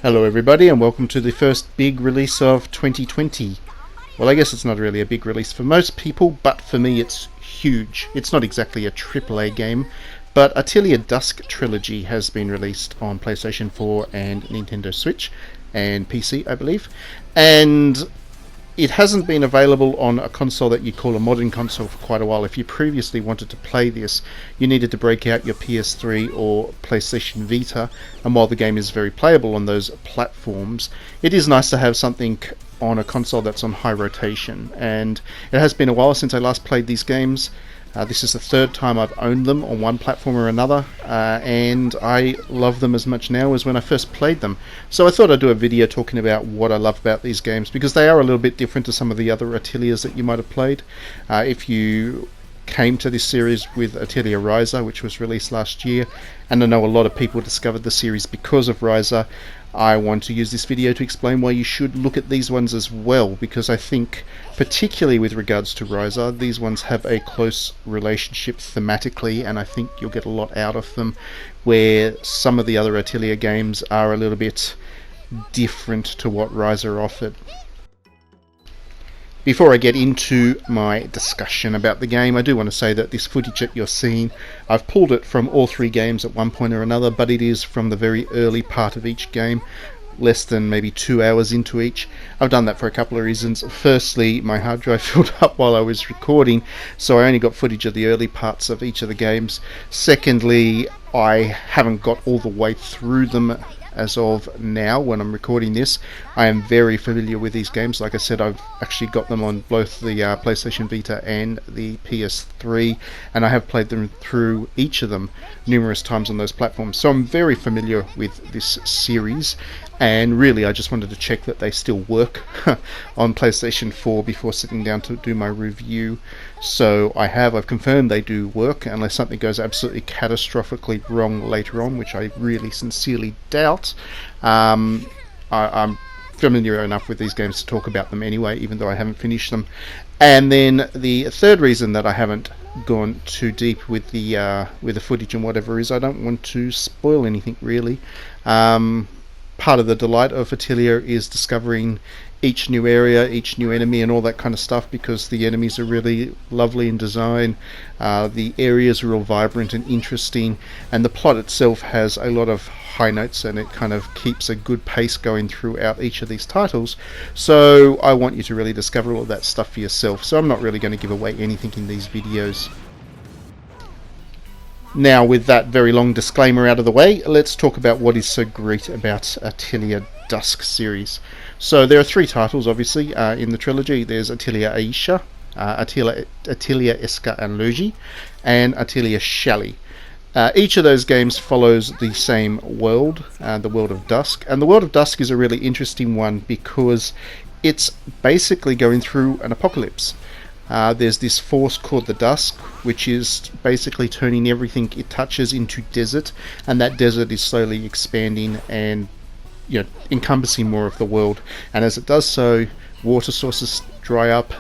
Hello everybody and welcome to the first big release of 2020. Well, I guess it's not really a big release for most people, but for me it's huge. It's not exactly a AAA game, but Atelier Dusk Trilogy has been released on PlayStation 4 and Nintendo Switch and PC, I believe. And it hasn't been available on a console that you call a modern console for quite a while. If you previously wanted to play this, you needed to break out your PS3 or PlayStation Vita, and while the game is very playable on those platforms, it is nice to have something on a console that's on high rotation. And it has been a while since I last played these games. This is the third time I've owned them on one platform or another, and I love them as much now as when I first played them. So I thought I'd do a video talking about what I love about these games, because they are a little bit different to some of the other Ateliers that you might have played. If you came to this series with Atelier Ryza, which was released last year, and I know a lot of people discovered the series because of Ryza, I want to use this video to explain why you should look at these ones as well, because I think, particularly with regards to Ryza, these ones have a close relationship thematically, and I think you'll get a lot out of them, where some of the other Atelier games are a little bit different to what Ryza offered. Before I get into my discussion about the game, I do want to say that this footage that you're seeing, I've pulled it from all three games at one point or another, but it is from the very early part of each game, less than maybe 2 hours into each. I've done that for a couple of reasons. Firstly, my hard drive filled up while I was recording, so I only got footage of the early parts of each of the games. Secondly, I haven't got all the way through them as of now when I'm recording this. I am very familiar with these games. Like I said, I've actually got them on both the PlayStation Vita and the PS3, and I have played them through each of them numerous times on those platforms. So I'm very familiar with this series, and really I just wanted to check that they still work on PlayStation 4 before sitting down to do my review. So I've confirmed they do work, unless something goes absolutely catastrophically wrong later on, which I really sincerely doubt. I'm familiar enough with these games to talk about them anyway, even though I haven't finished them. And then the third reason that I haven't gone too deep with the footage and whatever is I don't want to spoil anything really. Part of the delight of Atelier is discovering each new area, each new enemy and all that kind of stuff, because the enemies are really lovely in design, the areas are all vibrant and interesting, and the plot itself has a lot of high notes, and it kind of keeps a good pace going throughout each of these titles. So I want you to really discover all of that stuff for yourself, so I'm not really going to give away anything in these videos. Now, with that very long disclaimer out of the way, let's talk about what is so great about Atelier Dusk series. So there are three titles, obviously, in the trilogy. There's Atelier Aisha, Atelier Eska and Logi, and Atelier Shally. Each of those games follows the same world, the world of Dusk. And the world of Dusk is a really interesting one because it's basically going through an apocalypse. There's this force called the Dusk, which is basically turning everything it touches into desert, and that desert is slowly expanding and encompassing more of the world. And as it does so, water sources dry up,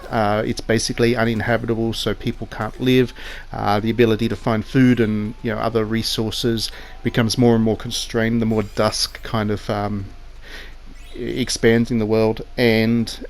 it's basically uninhabitable, so people can't live. The ability to find food and other resources becomes more and more constrained the more dusk kind of expands in the world. And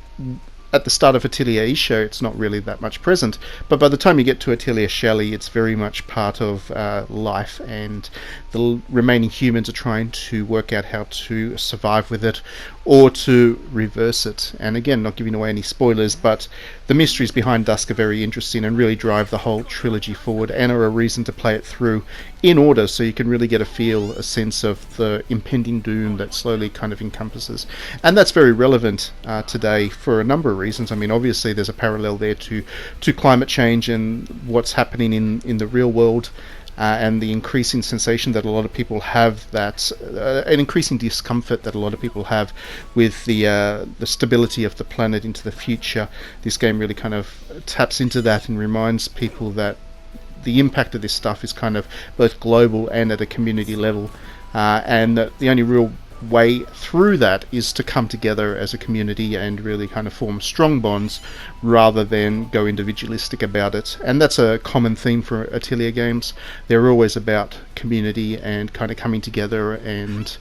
at the start of Atelier Isho, it's not really that much present, but by the time you get to Atelier Shelley, it's very much part of life, and the remaining humans are trying to work out how to survive with it or to reverse it. And again, not giving away any spoilers, but the mysteries behind Dusk are very interesting and really drive the whole trilogy forward and are a reason to play it through in order, so you can really get a sense of the impending doom that slowly kind of encompasses. And that's very relevant today for a number of reasons. I mean, obviously there's a parallel there to climate change and what's happening in the real world, and the increasing sensation that a lot of people have, that an increasing discomfort that a lot of people have with the stability of the planet into the future. This game really kind of taps into that and reminds people that the impact of this stuff is kind of both global and at a community level, and that the only real way through that is to come together as a community and really kind of form strong bonds rather than go individualistic about it. And that's a common theme for Atelier games. They're always about community and kind of coming together and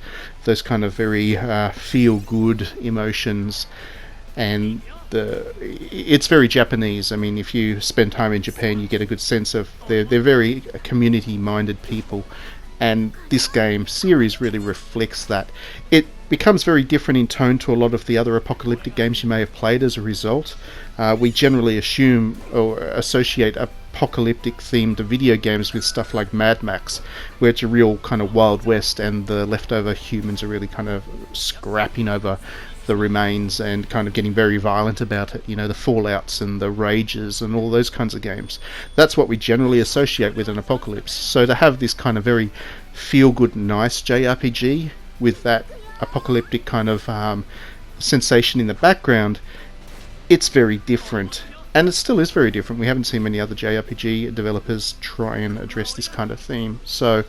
those kind of very feel-good emotions. And it's very Japanese. I mean, if you spend time in Japan, you get a good sense of they're very community-minded people. And this game series really reflects that. It becomes very different in tone to a lot of the other apocalyptic games you may have played as a result. We generally assume or associate apocalyptic themed video games with stuff like Mad Max, where it's a real kind of Wild West and the leftover humans are really kind of scrapping over the remains and kind of getting very violent about it, you know, the Fallouts and the Rages and all those kinds of games. That's what we generally associate with an apocalypse. So to have this kind of very feel-good, nice JRPG with that apocalyptic kind of sensation in the background, it's very different. And it still is very different. We haven't seen many other JRPG developers try and address this kind of theme. So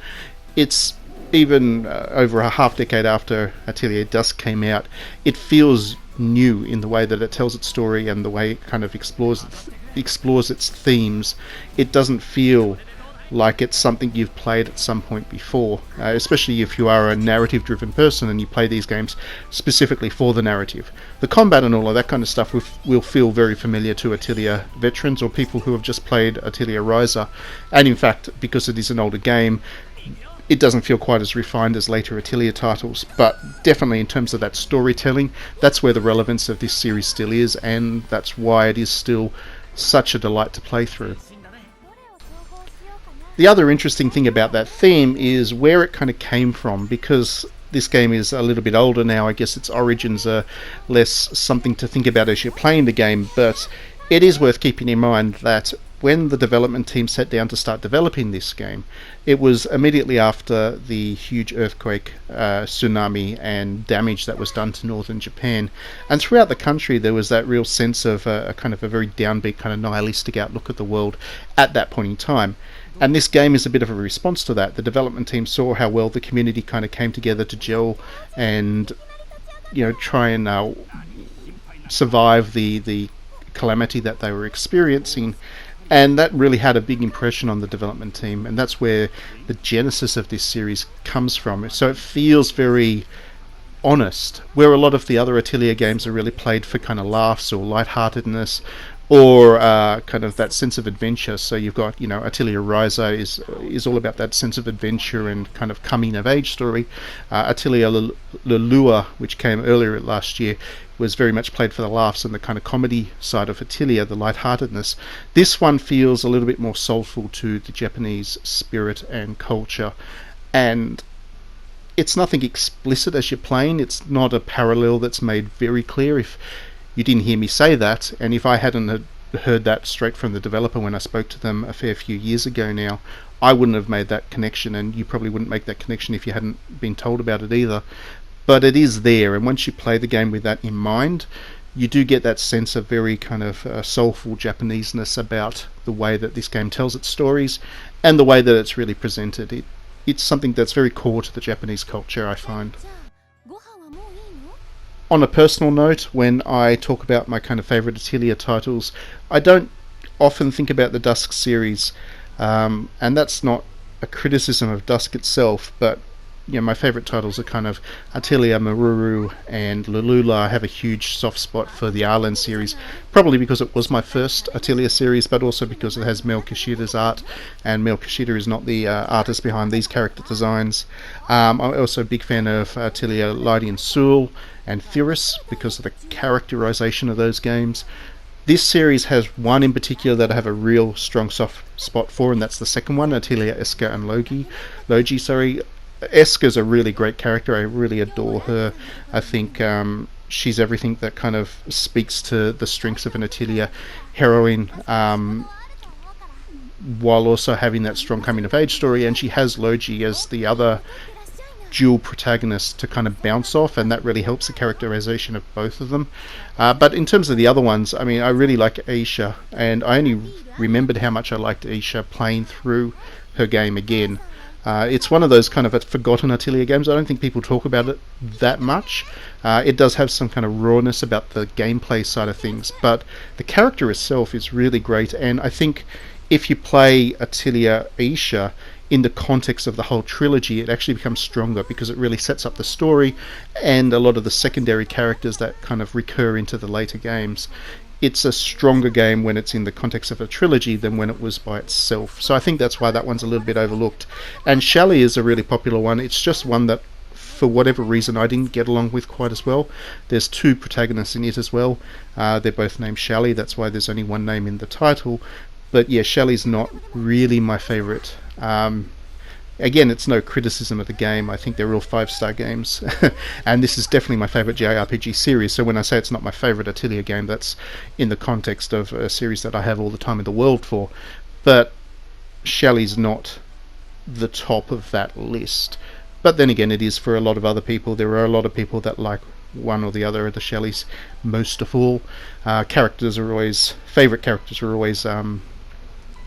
it's even over a half decade after Atelier Dusk came out, it feels new in the way that it tells its story and the way it kind of explores its themes. It doesn't feel like it's something you've played at some point before, especially if you are a narrative-driven person and you play these games specifically for the narrative. The combat and all of that kind of stuff will feel very familiar to Atelier veterans or people who have just played Atelier Ryza, and in fact, because it is an older game, it doesn't feel quite as refined as later Atelier titles, but definitely in terms of that storytelling, that's where the relevance of this series still is, and that's why it is still such a delight to play through. The other interesting thing about that theme is where it kind of came from, because this game is a little bit older now. I guess its origins are less something to think about as you're playing the game, but it is worth keeping in mind that when the development team sat down to start developing this game, it was immediately after the huge earthquake, tsunami, and damage that was done to northern Japan. And throughout the country, there was that real sense of a kind of a very downbeat, kind of nihilistic outlook at the world at that point in time. And this game is a bit of a response to that. The development team saw how well the community kind of came together to gel and, you know, try and survive the calamity that they were experiencing. And that really had a big impression on the development team, and that's where the genesis of this series comes from. So it feels very honest, where a lot of the other Atelier games are really played for kind of laughs or lightheartedness, or kind of that sense of adventure. So you've got, you know, Atelier Ryza is all about that sense of adventure and kind of coming of age story. Atelier Lelua, which came earlier last year, was very much played for the laughs and the kind of comedy side of Atelier, the lightheartedness. This one feels a little bit more soulful to the Japanese spirit and culture, and it's nothing explicit as you're playing. It's not a parallel that's made very clear. If you didn't hear me say that, and if I hadn't heard that straight from the developer when I spoke to them a fair few years ago now, I wouldn't have made that connection, and you probably wouldn't make that connection if you hadn't been told about it either. But it is there, and once you play the game with that in mind, you do get that sense of very kind of soulful Japaneseness about the way that this game tells its stories and the way that it's really presented. It's something that's very core to the Japanese culture, I find. On a personal note, when I talk about my kind of favourite Atelier titles, I don't often think about the Dusk series, and that's not a criticism of Dusk itself, but my favourite titles are kind of Atelier, Maruru, and Lulula. I have a huge soft spot for the Arlen series, probably because it was my first Atelier series, but also because it has Mel Kishida's art, and Mel Kishida is not the artist behind these character designs. I'm also a big fan of Atelier Lydian Sul and Thuris because of the characterization of those games. This series has one in particular that I have a real strong soft spot for, and that's the second one, Atelier Eska and Logi. Eska's a really great character. I really adore her. I think she's everything that kind of speaks to the strengths of an Atelier heroine, while also having that strong coming of age story. And she has Logi as the other dual protagonist to kind of bounce off, and that really helps the characterization of both of them. But in terms of the other ones, I mean, I really like Aisha, and I only remembered how much I liked Aisha playing through her game again. It's one of those kind of forgotten Atelier games. I don't think people talk about it that much. It does have some kind of rawness about the gameplay side of things, but the character itself is really great, and I think if you play Atelier Aisha in the context of the whole trilogy, it actually becomes stronger because it really sets up the story and a lot of the secondary characters that kind of recur into the later games. It's a stronger game when it's in the context of a trilogy than when it was by itself. So I think that's why that one's a little bit overlooked. And Shally is a really popular one. It's just one that, for whatever reason, I didn't get along with quite as well. There's two protagonists in it as well. They're both named Shally. That's why there's only one name in the title. But yeah, Shally's not really my favourite. Again, it's no criticism of the game. I think they're all 5-star games. And this is definitely my favourite JRPG series. So when I say it's not my favourite Atelier game, that's in the context of a series that I have all the time in the world for. But Shally's not the top of that list. But then again, it is for a lot of other people. There are a lot of people that like one or the other of the Shallys most of all. Favourite characters are always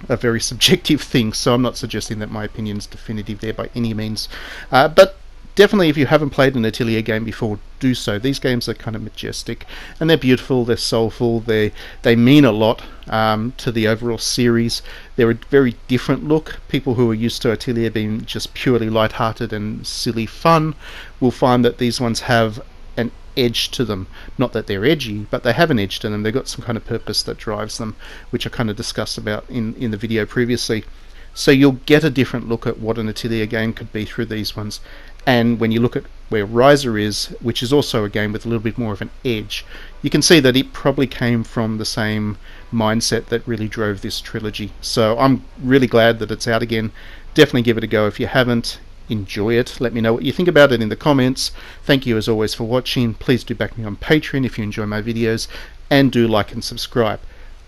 a very subjective thing, so I'm not suggesting that my opinion is definitive there by any means. But definitely, if you haven't played an Atelier game before, do so. These games are kind of majestic, and they're beautiful, they're soulful, they mean a lot to the overall series. They're a very different look. People who are used to Atelier being just purely light-hearted and silly fun will find that these ones have an edge to them. Not that they're edgy, but they have an edge to them. They've got some kind of purpose that drives them, which I kind of discussed about in the video previously. So you'll get a different look at what an Atelier game could be through these ones. And when you look at where Riser is, which is also a game with a little bit more of an edge, you can see that it probably came from the same mindset that really drove this trilogy. So I'm really glad that it's out again. Definitely give it a go if you haven't. Enjoy it. Let me know what you think about it in the comments. Thank you as always for watching. Please do back me on Patreon if you enjoy my videos, and do like and subscribe.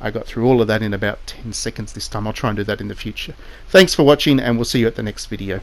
I got through all of that in about 10 seconds this time. I'll try and do that in the future. Thanks for watching, and we'll see you at the next video.